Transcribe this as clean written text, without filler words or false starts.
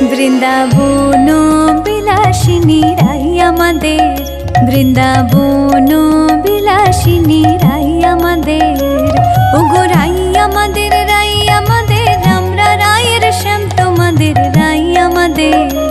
বৃন্দাবন বিলাসিনী রাই আমাদের, বৃন্দাবন বিলাসিনী রাই আমাদের। ওগো রাই আমাদের, রাই আমাদের, আমরা রায়ের শ্যাম তোমাদের রাই আমাদের।